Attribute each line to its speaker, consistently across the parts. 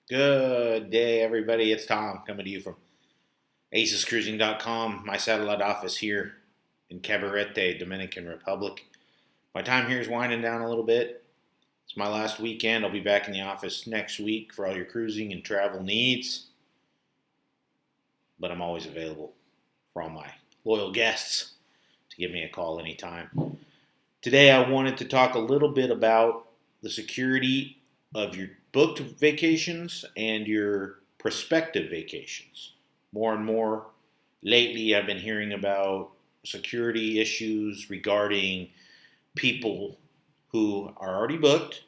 Speaker 1: Good day, everybody. It's Tom coming to you from acescruising.com, my satellite office here in Cabarete, Dominican Republic. My time here is winding down a little bit. It's my last weekend. I'll be back in the office next week for all your cruising and travel needs, but I'm always available for all my loyal guests to give me a call anytime. Today, I wanted to talk a little bit about the security of your booked vacations and your prospective vacations. More and more lately, I've been hearing about security issues regarding people who are already booked,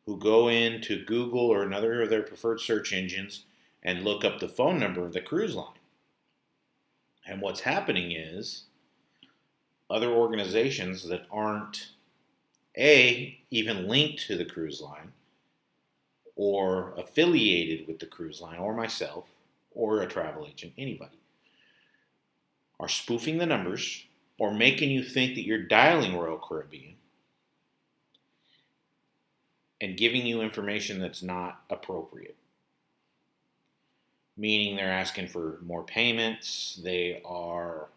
Speaker 1: who go into Google or another of their preferred search engines and look up the phone number of the cruise line. And what's happening is other organizations that aren't even linked to the cruise line or affiliated with the cruise line or myself or a travel agent, anybody, are spoofing the numbers or making you think that you're dialing Royal Caribbean and giving you information that's not appropriate. Meaning they're asking for more payments, they are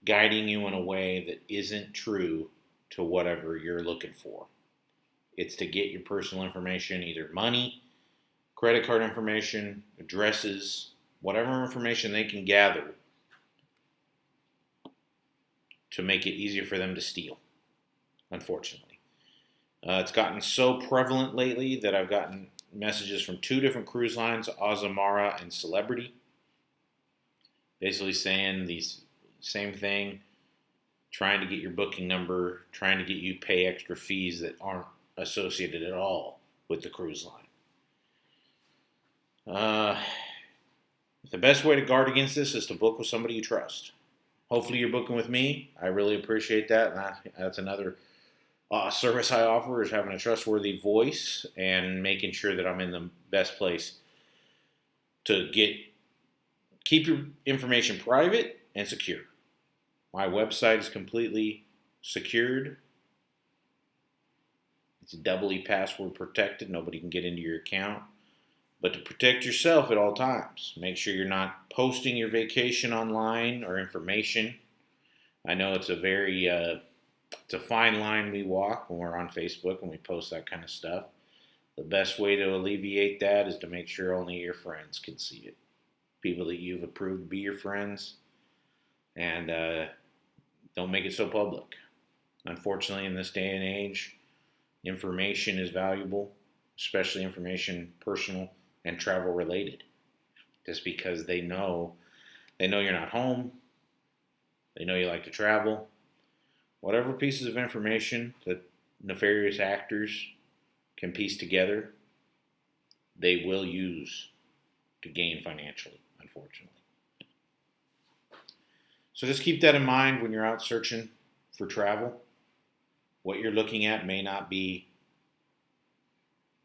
Speaker 1: guiding you in a way that isn't true to whatever you're looking for. It's to get your personal information, either money, credit card information, addresses, whatever information they can gather to make it easier for them to steal, unfortunately. It's gotten so prevalent lately that I've gotten messages from two different cruise lines, Azamara and Celebrity, basically saying the same thing, trying to get your booking number, trying to get you pay extra fees that aren't associated at all with the cruise line. The best way to guard against this is to book with somebody you trust. Hopefully you're booking with me. I really appreciate that. And that's another service I offer, is having a trustworthy voice and making sure that I'm in the best place to keep your information private and secure. My website is completely secured. It's doubly password protected. Nobody can get into your account. But to protect yourself at all times, make sure you're not posting your vacation online or information. I know it's it's a fine line we walk when we're on Facebook and we post that kind of stuff. The best way to alleviate that is to make sure only your friends can see it. People that you've approved to be your friends, and don't make it so public. Unfortunately, in this day and age, information is valuable, especially information personal and travel related. Just because they know you're not home, they know you like to travel. Whatever pieces of information that nefarious actors can piece together, they will use to gain financially, unfortunately. So just keep that in mind when you're out searching for travel. What you're looking at may not be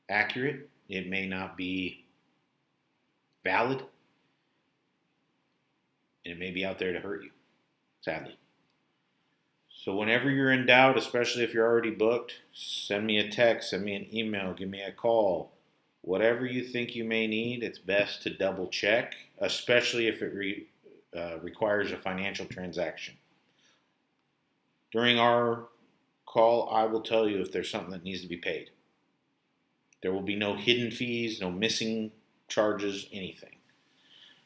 Speaker 1: accurate. It may not be valid. And it may be out there to hurt you, sadly. So whenever you're in doubt, especially if you're already booked, send me a text, send me an email, give me a call. Whatever you think you may need, it's best to double check, especially if it requires a financial transaction. During our call, I will tell you if there's something that needs to be paid. There will be no hidden fees, no missing charges, anything.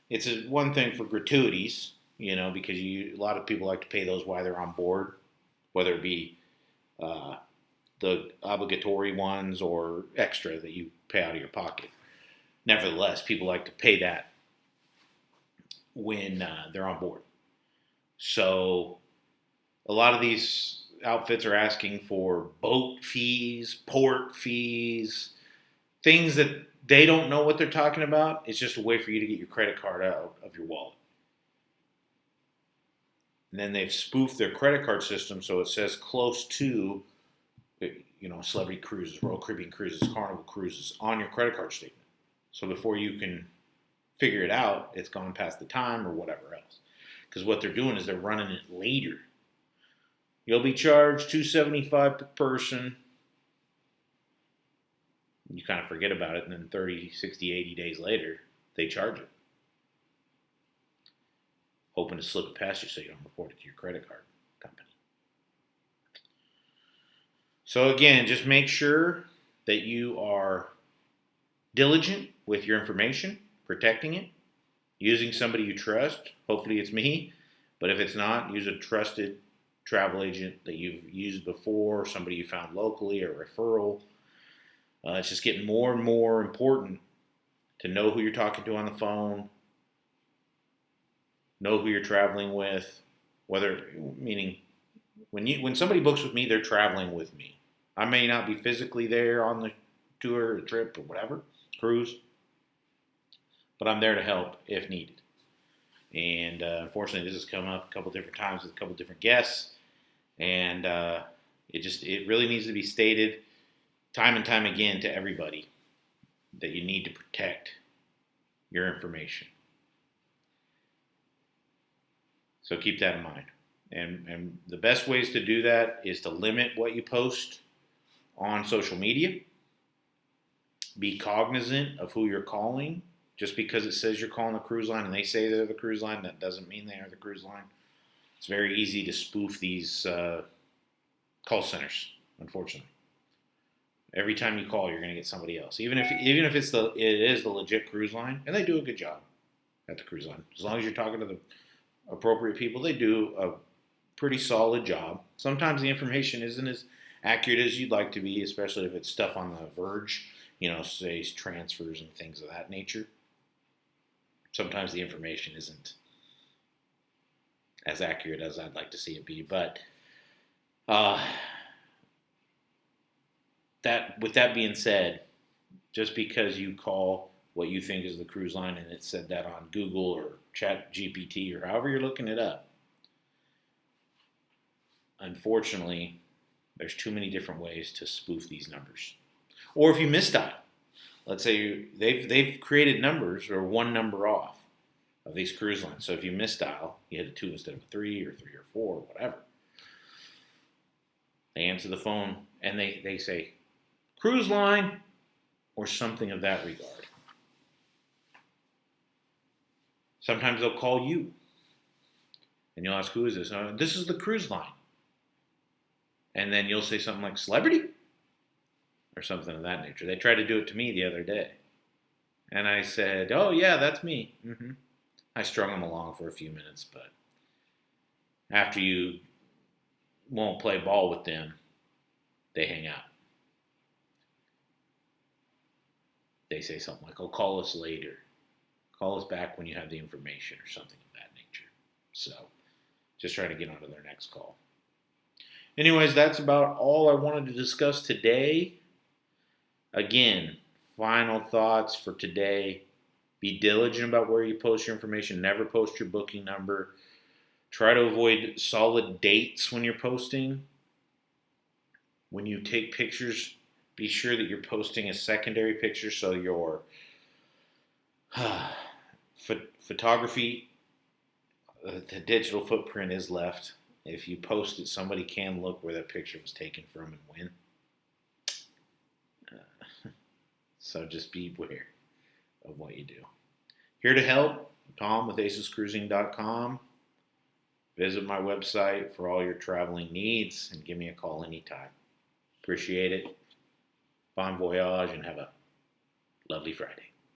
Speaker 1: It's one thing for gratuities, because a lot of people like to pay those while they're on board, whether it be the obligatory ones or extra that you pay out of your pocket. Nevertheless, people like to pay that when they're on board. So a lot of these outfits are asking for boat fees, port fees, things that they don't know what they're talking about. It's just a way for you to get your credit card out of your wallet. And then they've spoofed their credit card system so it says close to, Celebrity Cruises, Royal Caribbean Cruises, Carnival Cruises on your credit card statement. So before you can figure it out, it's gone past the time or whatever else. Because what they're doing is they're running it later. You'll be charged $275 per person. You kind of forget about it, and then 30, 60, 80 days later, they charge it, hoping to slip it past you so you don't report it to your credit card company. So again, just make sure that you are diligent with your information, protecting it, using somebody you trust. Hopefully it's me, but if it's not, use a trusted travel agent that you've used before, somebody you found locally, or referral. It's just getting more and more important to know who you're talking to on the phone, know who you're traveling with, meaning when somebody books with me, they're traveling with me. I may not be physically there on the tour or trip or whatever, cruise, but I'm there to help if needed. And unfortunately, this has come up a couple different times with a couple different guests, and it really needs to be stated time and time again to everybody that you need to protect your information. So keep that in mind. And the best ways to do that is to limit what you post on social media. Be cognizant of who you're calling. Just because it says you're calling a cruise line and they say they're the cruise line, that doesn't mean they are the cruise line. It's very easy to spoof these call centers, unfortunately. Every time you call, you're going to get somebody else. Even if it is the legit cruise line, and they do a good job at the cruise line. As long as you're talking to the appropriate people, they do a pretty solid job. Sometimes the information isn't as accurate as you'd like to be, especially if it's stuff on the verge, say transfers and things of that nature. Sometimes the information isn't as accurate as I'd like to see it be. But with that being said, just because you call what you think is the cruise line and it said that on Google or ChatGPT or however you're looking it up, unfortunately, there's too many different ways to spoof these numbers. Or if you misdial, let's say they've created numbers or one number off of these cruise lines. So if you misdial, you hit a 2 instead of a 3 or 3 or 4, whatever. They answer the phone and they say cruise line or something of that regard. Sometimes they'll call you and you'll ask, who is this? This is the cruise line. And then you'll say something like celebrity or something of that nature. They tried to do it to me the other day. And I said, oh, yeah, that's me. Mm-hmm. I strung them along for a few minutes, but after you won't play ball with them, they hang out. They say something like, oh, call us later. Call us back when you have the information or something of that nature. So just try to get onto their next call. Anyways, that's about all I wanted to discuss today. Again, final thoughts for today. Be diligent about where you post your information. Never post your booking number. Try to avoid solid dates when you're posting. When you take pictures, be sure that you're posting a secondary picture so your photography, the digital footprint is left. If you post it, somebody can look where that picture was taken from and when. So just be aware of what you do. Here to help, Tom with acescruising.com. Visit my website for all your traveling needs and give me a call anytime. Appreciate it. Bon voyage and have a lovely Friday.